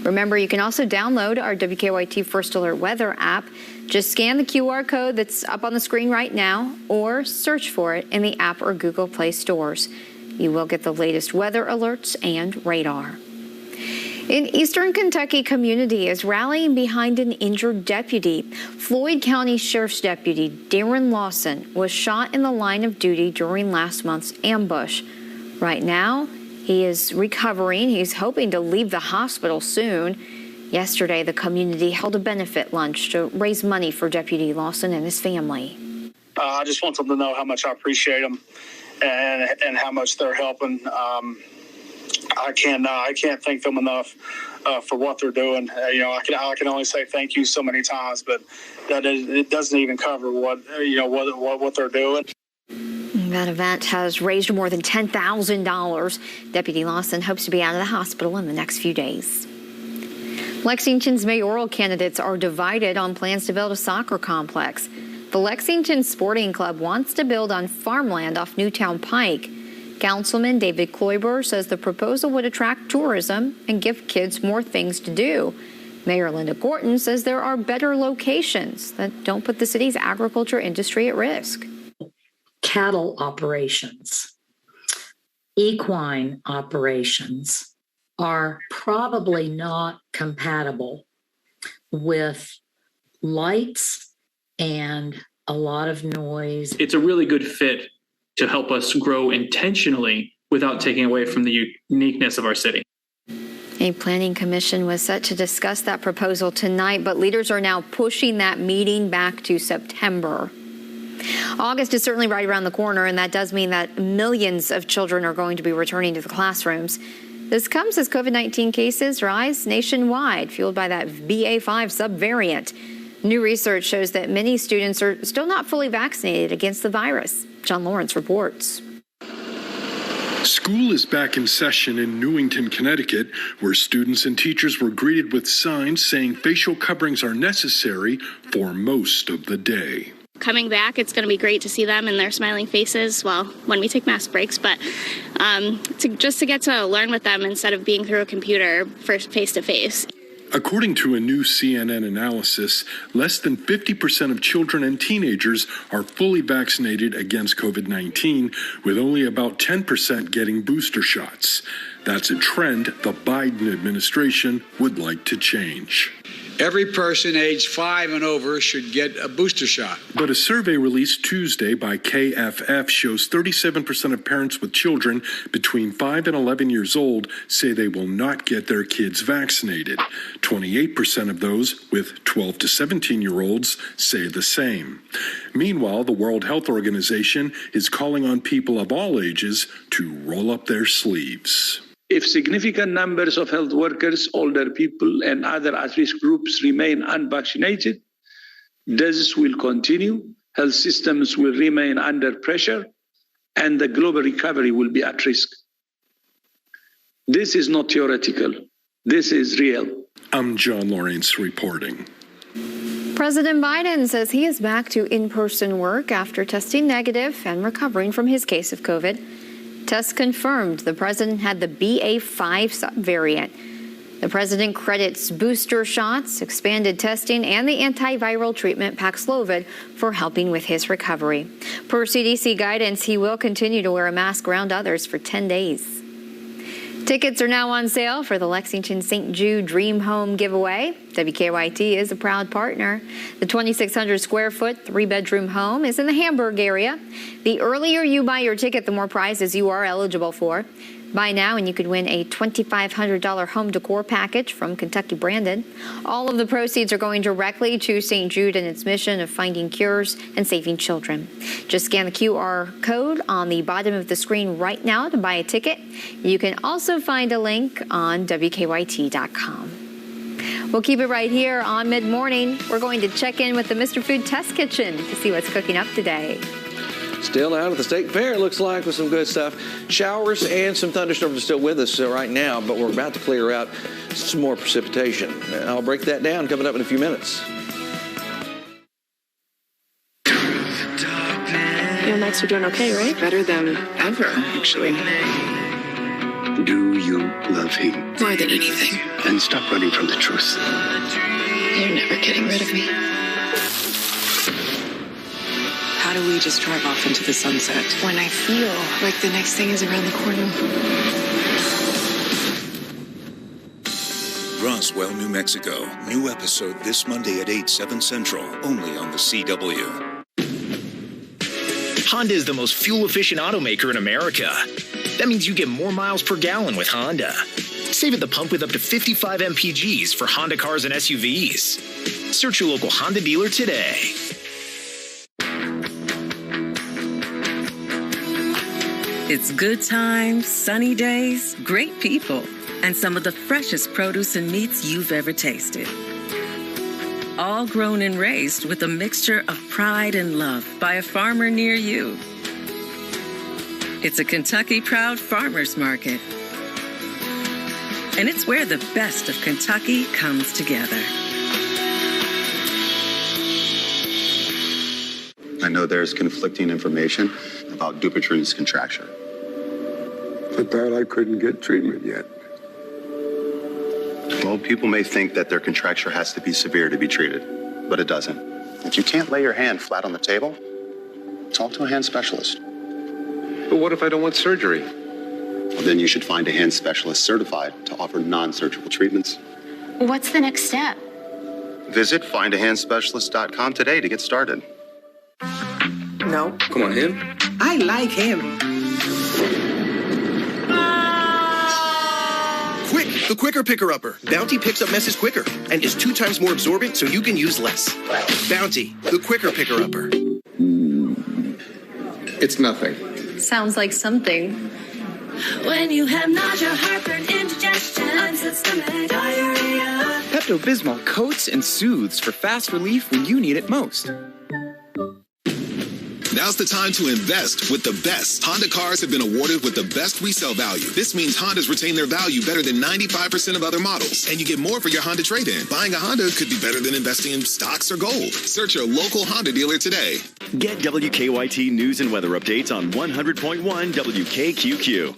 Remember, you can also download our WKYT First Alert Weather app. Just scan the QR code that's up on the screen right now or search for it in the app or Google Play stores. You will get the latest weather alerts and radar. An Eastern Kentucky community is rallying behind an injured deputy. Floyd County Sheriff's Deputy Darren Lawson was shot in the line of duty during last month's ambush. Right now, he is recovering. He's hoping to leave the hospital soon. Yesterday, the community held a benefit lunch to raise money for Deputy Lawson and his family. I just want them to know how much I appreciate them and how much they're helping. I can't thank them enough for what they're doing. I can only say thank you so many times, but it doesn't even cover what they're doing. That event has raised more than $10,000. Deputy Lawson hopes to be out of the hospital in the next few days. Lexington's mayoral candidates are divided on plans to build a soccer complex. The Lexington Sporting Club wants to build on farmland off Newtown Pike. Councilman David Kloiber says the proposal would attract tourism and give kids more things to do. Mayor Linda Gorton says there are better locations that don't put the city's agriculture industry at risk. Cattle operations, equine operations are probably not compatible with lights and a lot of noise. It's a really good fit to help us grow intentionally without taking away from the uniqueness of our city. A planning commission was set to discuss that proposal tonight, but leaders are now pushing that meeting back to September. August is certainly right around the corner, and that does mean that millions of children are going to be returning to the classrooms. This comes as COVID-19 cases rise nationwide, fueled by that BA.5 subvariant. New research shows that many students are still not fully vaccinated against the virus. John Lawrence reports. School is back in session in Newington, Connecticut, where students and teachers were greeted with signs saying facial coverings are necessary for most of the day. Coming back, it's going to be great to see them and their smiling faces, well, when we take mask breaks, but to get to learn with them instead of being through a computer face to face. According to a new CNN analysis, less than 50% of children and teenagers are fully vaccinated against COVID-19, with only about 10% getting booster shots. That's a trend the Biden administration would like to change. Every person aged 5 and over should get a booster shot. But a survey released Tuesday by KFF shows 37% of parents with children between 5 and 11 years old say they will not get their kids vaccinated. 28% of those with 12 to 17-year-olds say the same. Meanwhile, the World Health Organization is calling on people of all ages to roll up their sleeves. If significant numbers of health workers, older people, and other at-risk groups remain unvaccinated, deaths will continue, health systems will remain under pressure, and the global recovery will be at risk. This is not theoretical. This is real. I'm John Lawrence reporting. President Biden says he is back to in-person work after testing negative and recovering from his case of COVID. Tests confirmed the president had the BA.5 subvariant. The president credits booster shots, expanded testing, and the antiviral treatment Paxlovid for helping with his recovery. Per CDC guidance, he will continue to wear a mask around others for 10 days. Tickets are now on sale for the Lexington St. Jude Dream Home giveaway. WKYT is a proud partner. The 2,600 square foot, 3-bedroom home is in the Hamburg area. The earlier you buy your ticket, the more prizes you are eligible for. Buy now and you could win a $2,500 home decor package from Kentucky Branded. All of the proceeds are going directly to St. Jude and its mission of finding cures and saving children. Just scan the QR code on the bottom of the screen right now to buy a ticket. You can also find a link on WKYT.com. We'll keep it right here on Midmorning. We're going to check in with the Mr. Food Test Kitchen to see what's cooking up today. Still out at the State Fair, it looks like, with some good stuff. Showers and some thunderstorms are still with us right now, but we're about to clear out some more precipitation. I'll break that down coming up in a few minutes. Your nights are doing okay, right? Better than ever, actually. Do you love him? More than anything. Then stop running from the truth. You're never getting rid of me. How do we just drive off into the sunset? When I feel like the next thing is around the corner. Roswell, New Mexico. New episode this Monday at 8, 7 Central, only on the CW. Honda is the most fuel-efficient automaker in America. That means you get more miles per gallon with Honda. Save at the pump with up to 55 MPGs for Honda cars and SUVs. Search your local Honda dealer today. It's good times, sunny days, great people, and some of the freshest produce and meats you've ever tasted. All grown and raised with a mixture of pride and love by a farmer near you. It's a Kentucky Proud Farmers Market. And it's where the best of Kentucky comes together. I know there's conflicting information about Dupuytren's contracture. I thought I couldn't get treatment yet. Well, people may think that their contracture has to be severe to be treated, but it doesn't. If you can't lay your hand flat on the table, talk to a hand specialist. But what if I don't want surgery? Well, then you should find a hand specialist certified to offer non-surgical treatments. What's the next step? Visit findahandspecialist.com today to get started. No. Come on, him. I like him. Quick, the quicker picker-upper. Bounty picks up messes quicker and is 2 times more absorbent so you can use less. Bounty, the quicker picker-upper. It's nothing. Sounds like something. When you have nausea, heartburn, indigestion, upset stomach, diarrhea. Pepto-Bismol coats and soothes for fast relief when you need it most. Now's the time to invest with the best. Honda cars have been awarded with the best resale value. This means Hondas retain their value better than 95% of other models. And you get more for your Honda trade-in. Buying a Honda could be better than investing in stocks or gold. Search your local Honda dealer today. Get WKYT news and weather updates on 100.1 WKQQ.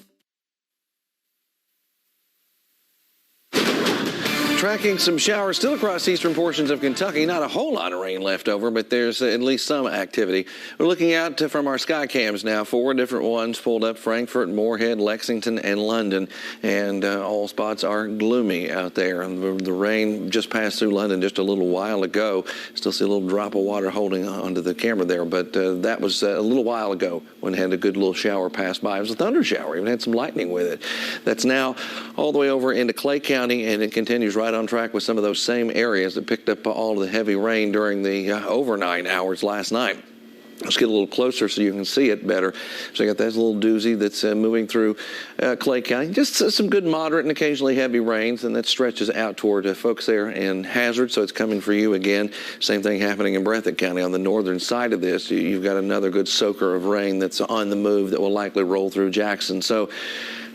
Tracking some showers still across eastern portions of Kentucky. Not a whole lot of rain left over, but there's at least some activity. We're looking out from our sky cams now. 4 different ones pulled up: Frankfort, Moorhead, Lexington, and London. And all spots are gloomy out there. And the rain just passed through London just a little while ago. Still see a little drop of water holding onto the camera there, but that was a little while ago when it had a good little shower pass by. It was a thunder shower, even had some lightning with it. That's now all the way over into Clay County, and it continues right on track with some of those same areas that picked up all of the heavy rain during the overnight hours last night. Let's get a little closer so you can see it better. So you got that little doozy that's moving through Clay County. Just some good moderate and occasionally heavy rains, and that stretches out toward folks there in Hazard, so it's coming for you again. Same thing happening in Breathitt County on the northern side of this. You've got another good soaker of rain that's on the move that will likely roll through Jackson. So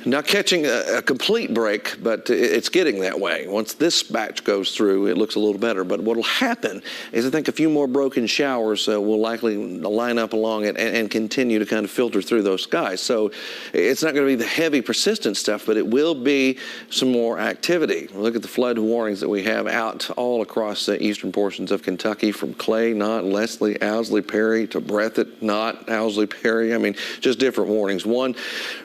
not catching a complete break, but it's getting that way. Once this batch goes through, it looks a little better. But what will happen is I think a few more broken showers will likely line up along it and continue to kind of filter through those skies. So it's not going to be the heavy, persistent stuff, but it will be some more activity. Look at the flood warnings that we have out all across the eastern portions of Kentucky, from Clay, Knott, Leslie, Owsley, Perry, to Breathitt, Knott, Owsley, Perry. I mean, just different warnings. One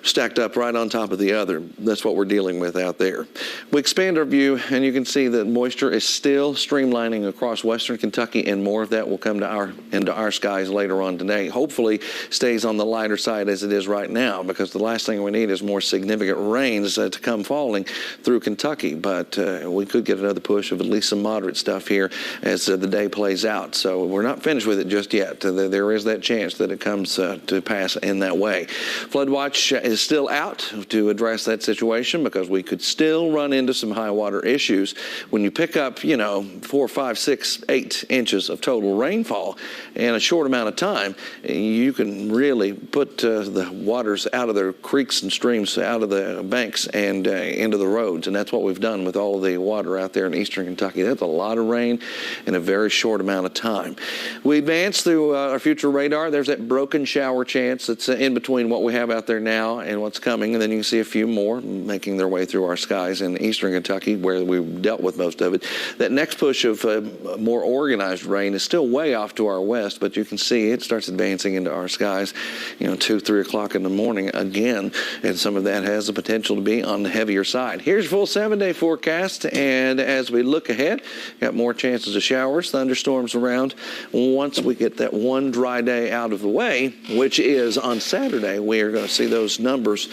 stacked up right on top of the other. That's what we're dealing with out there. We expand our view, and you can see that moisture is still streamlining across western Kentucky, and more of that will come to into our skies later on today. Hopefully stays on the lighter side as it is right now, because the last thing we need is more significant rains to come falling through Kentucky. But we could get another push of at least some moderate stuff here as the day plays out. So we're not finished with it just yet. There is that chance that it comes to pass in that way. Flood watch is still out to address that situation, because we could still run into some high water issues. When you pick up, 4, 5, 6, 8 inches of total rainfall in a short amount of time, you can really put the waters out of the creeks and streams, out of the banks and into the roads. And that's what we've done with all of the water out there in eastern Kentucky. That's a lot of rain in a very short amount of time. We advance through our future radar. There's that broken shower chance that's in between what we have out there now and what's coming. And then you can see a few more making their way through our skies in eastern Kentucky, where we've dealt with most of it. That next push of more organized rain is still way off to our west, but you can see it starts advancing into our skies, 2, 3 o'clock in the morning again, and some of that has the potential to be on the heavier side. Here's full 7-day forecast, and as we look ahead, got more chances of showers, thunderstorms around. Once we get that one dry day out of the way, which is on Saturday, we are going to see those numbers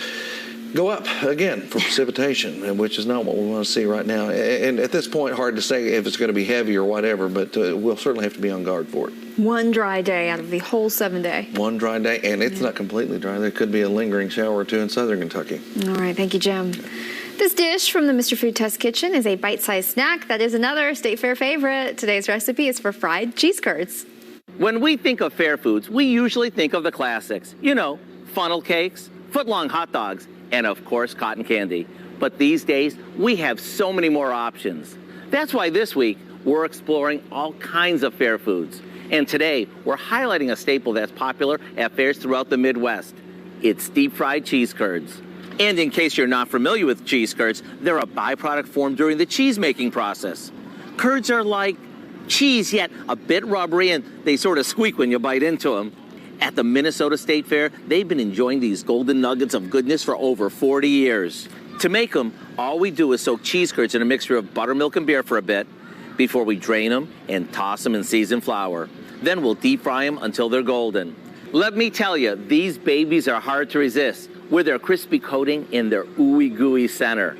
go up again for precipitation, which is not what we want to see right now. And at this point, hard to say if it's going to be heavy or whatever, but we'll certainly have to be on guard for it. One dry day out of the whole 7-day. One dry day, and it's not completely dry. There could be a lingering shower or two in southern Kentucky. All right, thank you, Jim. This dish from the Mr. Food Test Kitchen is a bite-sized snack that is another State Fair favorite. Today's recipe is for fried cheese curds. When we think of fair foods, we usually think of the classics. Funnel cakes, foot-long hot dogs, and of course, cotton candy. But these days, we have so many more options. That's why this week, we're exploring all kinds of fair foods. And today, we're highlighting a staple that's popular at fairs throughout the Midwest. It's deep-fried cheese curds. And in case you're not familiar with cheese curds, they're a byproduct formed during the cheese-making process. Curds are like cheese, yet a bit rubbery, and they sort of squeak when you bite into them. At the Minnesota State Fair, they've been enjoying these golden nuggets of goodness for over 40 years. To make them, all we do is soak cheese curds in a mixture of buttermilk and beer for a bit before we drain them and toss them in seasoned flour. Then we'll deep fry them until they're golden. Let me tell you, these babies are hard to resist with their crispy coating and their ooey gooey center.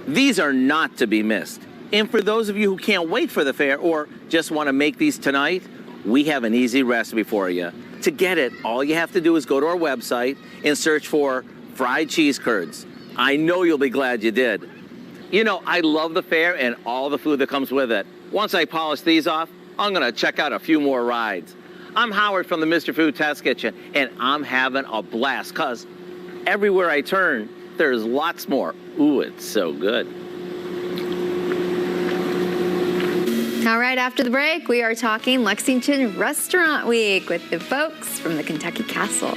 These are not to be missed. And for those of you who can't wait for the fair or just want to make these tonight, we have an easy recipe for you. To get it, all you have to do is go to our website and search for fried cheese curds. I know you'll be glad you did. I love the fair and all the food that comes with it. Once I polish these off, I'm going to check out a few more rides. I'm Howard from the Mr. Food Test Kitchen, and I'm having a blast because everywhere I turn, there's lots more. Ooh, it's so good. All right, after the break, we are talking Lexington Restaurant Week with the folks from the Kentucky Castle.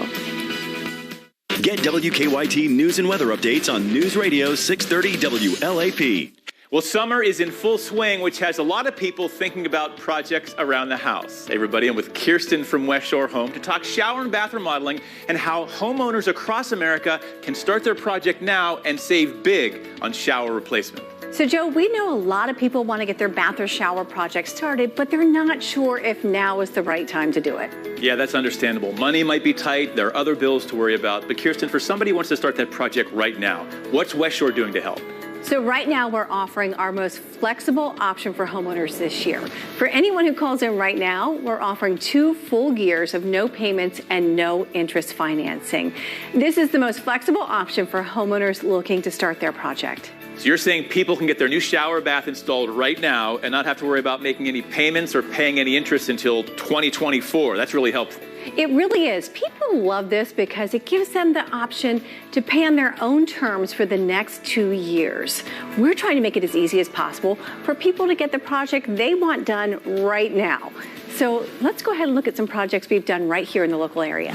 Get WKYT news and weather updates on News Radio 630 WLAP. Well, summer is in full swing, which has a lot of people thinking about projects around the house. Hey, everybody, I'm with Kirsten from West Shore Home to talk shower and bath remodeling and how homeowners across America can start their project now and save big on shower replacement. So, Joe, we know a lot of people want to get their bath or shower project started, but they're not sure if now is the right time to do it. Yeah, that's understandable. Money might be tight. There are other bills to worry about. But Kirsten, for somebody who wants to start that project right now, what's West Shore doing to help? So right now, we're offering our most flexible option for homeowners this year. For anyone who calls in right now, we're offering 2 full years of no payments and no interest financing. This is the most flexible option for homeowners looking to start their project. So you're saying people can get their new shower bath installed right now and not have to worry about making any payments or paying any interest until 2024. That's really helpful. It really is. People love this because it gives them the option to pay on their own terms for the next 2 years. We're trying to make it as easy as possible for people to get the project they want done right now. So let's go ahead and look at some projects we've done right here in the local area.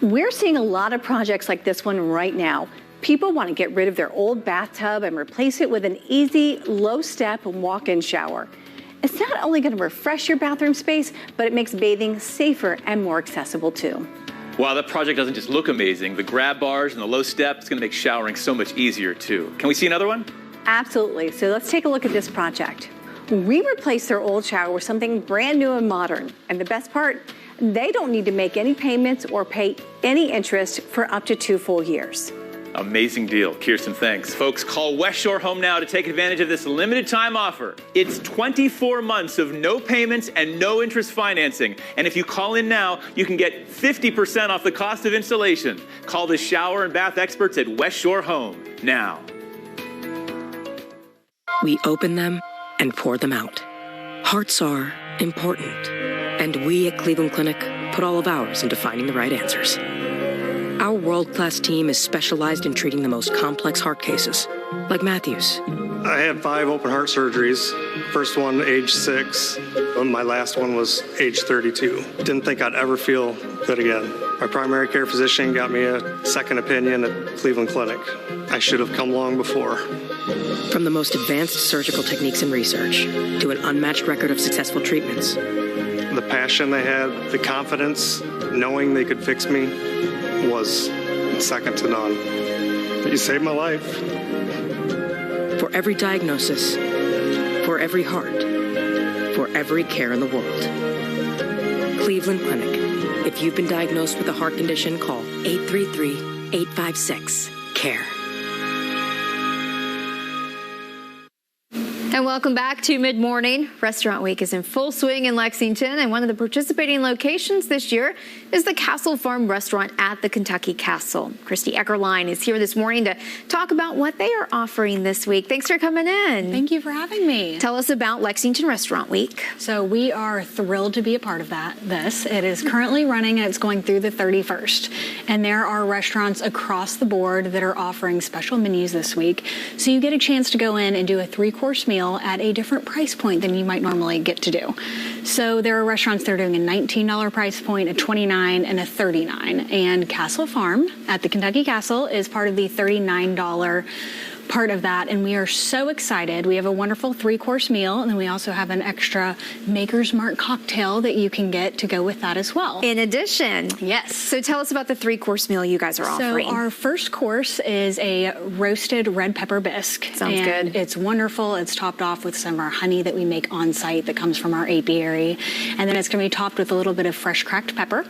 We're seeing a lot of projects like this one right now. People want to get rid of their old bathtub and replace it with an easy, low-step walk-in shower. It's not only going to refresh your bathroom space, but it makes bathing safer and more accessible too. Wow, that project doesn't just look amazing. The grab bars and the low step is going to make showering so much easier too. Can we see another one? Absolutely. So let's take a look at this project. We replaced their old shower with something brand new and modern. And the best part, they don't need to make any payments or pay any interest for up to 2 full years. Amazing deal. Kirsten, thanks. Folks, call West Shore Home now to take advantage of this limited time offer. It's 24 months of no payments and no interest financing. And if you call in now, you can get 50% off the cost of installation. Call the shower and bath experts at West Shore Home now. We open them and pour them out. Hearts are important. And we at Cleveland Clinic put all of ours into finding the right answers. Our world-class team is specialized in treating the most complex heart cases, like Matthew's. I had 5 open heart surgeries. First one, age 6. My last one was age 32. Didn't think I'd ever feel good again. My primary care physician got me a second opinion at Cleveland Clinic. I should have come long before. From the most advanced surgical techniques and research to an unmatched record of successful treatments. The passion they had, the confidence, knowing they could fix me, was second to none. You saved my life. For every diagnosis, for every heart, for every care in the world. Cleveland Clinic. If you've been diagnosed with a heart condition, call 833-856-CARE. And welcome back to Mid-Morning. Restaurant Week is in full swing in Lexington, and one of the participating locations this year is the Castle Farm restaurant at the Kentucky Castle. Christy Eckerline is here this morning to talk about what they are offering this week. Thanks for coming in. Thank you for having me. Tell us about Lexington Restaurant Week. So we are thrilled to be a part of this. It is currently running and it's going through the 31st. And there are restaurants across the board that are offering special menus this week. So you get a chance to go in and do a 3-course meal at a different price point than you might normally get to do. So there are restaurants that are doing a $19 price point, a $29, and a $39. And Castle Farm at the Kentucky Castle is part of the $39 part of that, and we are so excited. We have a wonderful 3-course meal, and then we also have an extra Maker's Mark cocktail that you can get to go with that as well. In addition. Yes. So tell us about the 3-course meal you guys are offering. So our first course is a roasted red pepper bisque. Sounds good. It's wonderful. It's topped off with some of our honey that we make on site that comes from our apiary. And then it's going to be topped with a little bit of fresh cracked pepper.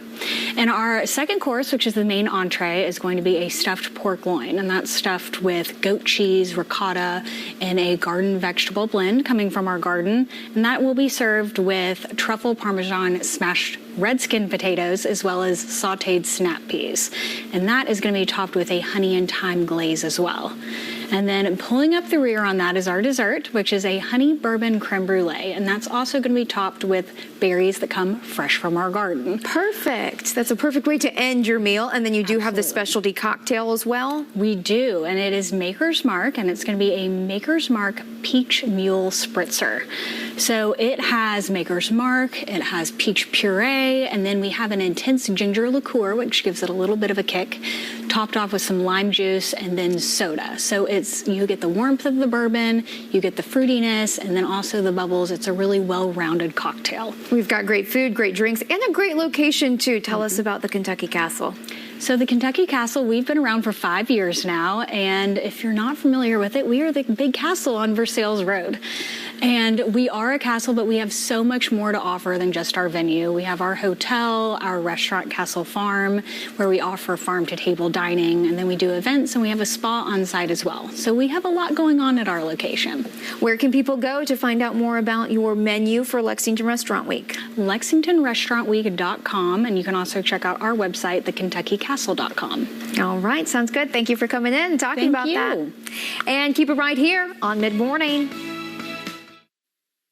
And our second course, which is the main entree, is going to be a stuffed pork loin. And that's stuffed with goat cheese, ricotta, and a garden vegetable blend coming from our garden. And that will be served with truffle parmesan smashed red skin potatoes as well as sauteed snap peas. And that is going to be topped with a honey and thyme glaze as well. And then pulling up the rear on that is our dessert, which is a honey bourbon creme brulee. And that's also going to be topped with berries that come fresh from our garden. Perfect. That's a perfect way to end your meal. And then you do have the specialty cocktail as well? We do. And it is Maker's Mark, and it's going to be a Maker's Mark Peach Mule Spritzer. So it has Maker's Mark, it has peach puree, and then we have an intense ginger liqueur, which gives it a little bit of a kick, topped off with some lime juice and then soda. So it You get the warmth of the bourbon, you get the fruitiness, and then also the bubbles. It's a really well-rounded cocktail. We've got great food, great drinks, and a great location, too. Tell us about the Kentucky Castle. So the Kentucky Castle, we've been around for 5 years now, and if you're not familiar with it, we are the big castle on Versailles Road. And we are a castle, but we have so much more to offer than just our venue. We have our hotel, our restaurant, Castle Farm, where we offer farm-to-table dining, and then we do events, and we have a spa on site as well. So we have a lot going on at our location. Where can people go to find out more about your menu for Lexington Restaurant Week? LexingtonRestaurantWeek.com, and you can also check out our website, thekentuckycastle.com. All right, sounds good. Thank you for coming in and talking about that. And keep it right here on Mid-Morning.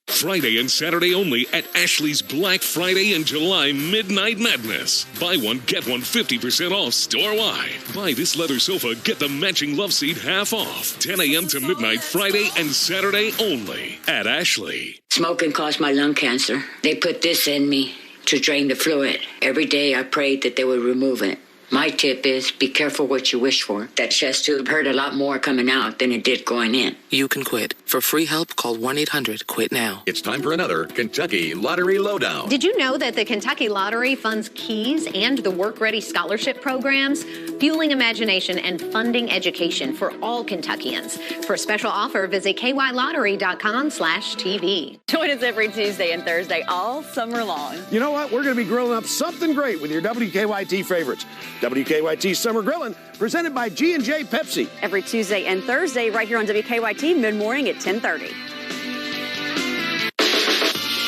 Friday and Saturday only at Ashley's Black Friday and July Midnight Madness. Buy one, get one 50% off store-wide. Buy this leather sofa, get the matching love seat half off. 10 a.m. to midnight Friday and Saturday only at Ashley. Smoking caused my lung cancer. They put this in me to drain the fluid. Every day I prayed that they would remove it. My tip is be careful what you wish for. That chest tube hurt a lot more coming out than it did going in. You can quit. For free help, call 1-800-QUIT-NOW. It's time for another Kentucky Lottery Lowdown. Did you know that the Kentucky Lottery funds KEYS and the Work Ready Scholarship programs, fueling imagination and funding education for all Kentuckians? For a special offer, visit kylottery.com/TV. Join us every Tuesday and Thursday all summer long. You know what? We're going to be grilling up something great with your WKYT favorites. WKYT Summer Grillin', presented by G&J Pepsi. Every Tuesday and Thursday right here on WKYT Mid-Morning at 10:30.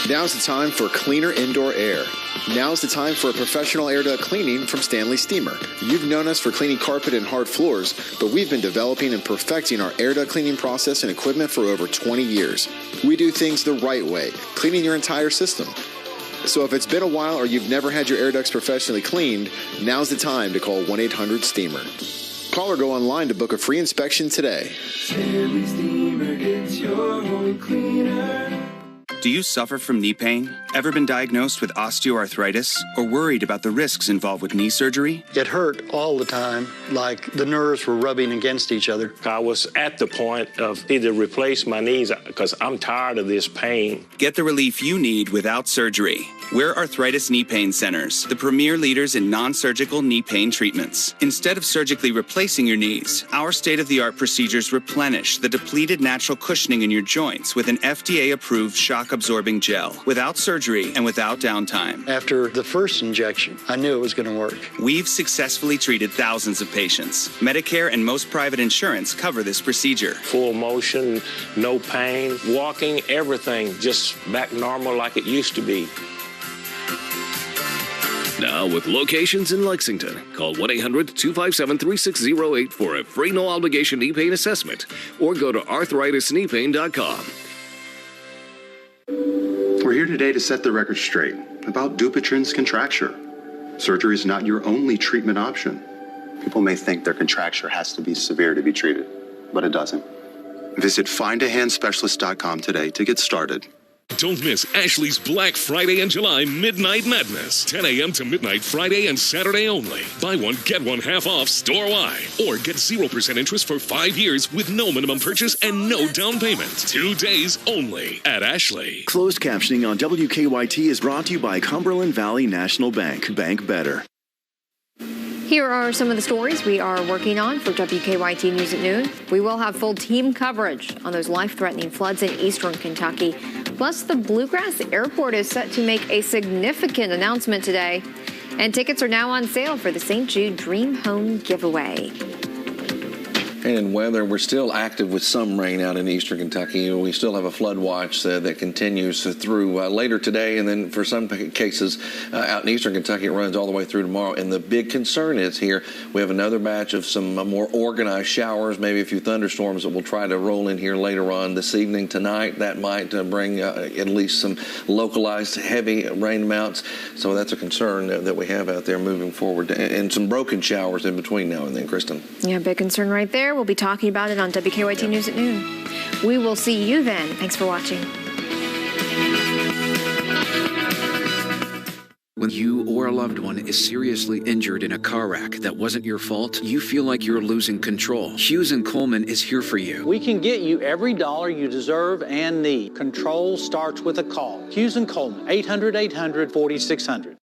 Now's the time for cleaner indoor air. Now's the time for a professional air duct cleaning from Stanley Steamer. You've known us for cleaning carpet and hard floors, but we've been developing and perfecting our air duct cleaning process and equipment for over 20 years. We do things the right way, cleaning your entire system. So if it's been a while or you've never had your air ducts professionally cleaned, now's the time to call 1-800-STEAMER. Call or go online to book a free inspection today. Stanley Steamer gets your home cleaner. Do you suffer from knee pain? Ever been diagnosed with osteoarthritis? Or worried about the risks involved with knee surgery? It hurt all the time, like the nerves were rubbing against each other. I was at the point of either replace my knees because I'm tired of this pain. Get the relief you need without surgery. We're Arthritis Knee Pain Centers, the premier leaders in non-surgical knee pain treatments. Instead of surgically replacing your knees, our state-of-the-art procedures replenish the depleted natural cushioning in your joints with an FDA-approved shock-absorbing gel, without surgery and without downtime. After the first injection, I knew it was going to work. We've successfully treated thousands of patients. Medicare and most private insurance cover this procedure. Full motion, no pain, walking, everything just back normal like it used to be. Now with locations in Lexington, call 1-800-257-3608 for a free no-obligation knee pain assessment or go to arthritis.kneepain.com. We're here today to set the record straight about Dupuytren's contracture. Surgery is not your only treatment option. People may think their contracture has to be severe to be treated, but it doesn't. Visit findahandspecialist.com today to get started. Don't miss Ashley's Black Friday and July Midnight Madness. 10 a.m. to midnight Friday and Saturday only. Buy one, get one half off store-wide. Or get 0% interest for 5 years with no minimum purchase and no down payment. 2 days only at Ashley. Closed captioning on WKYT is brought to you by Cumberland Valley National Bank. Bank better. Here are some of the stories we are working on for WKYT News at Noon. We will have full team coverage on those life-threatening floods in eastern Kentucky. Plus, the Bluegrass Airport is set to make a significant announcement today. And tickets are now on sale for the St. Jude Dream Home Giveaway. And weather, we're still active with some rain out in eastern Kentucky. We still have a flood watch that continues through later today, and then for some cases out in eastern Kentucky, it runs all the way through tomorrow. And the big concern is here, we have another batch of some more organized showers, maybe a few thunderstorms that will try to roll in here later on this evening, tonight. That might bring at least some localized heavy rain amounts. So that's a concern that we have out there moving forward. And some broken showers in between now and then, Kristen. Yeah, big concern right there. We'll be talking about it on WKYT News at Noon. We will see you then. Thanks for watching. When you or a loved one is seriously injured in a car wreck that wasn't your fault, you feel like you're losing control. Hughes & Coleman is here for you. We can get you every dollar you deserve and need. Control starts with a call. Hughes & Coleman, 800-800-4600.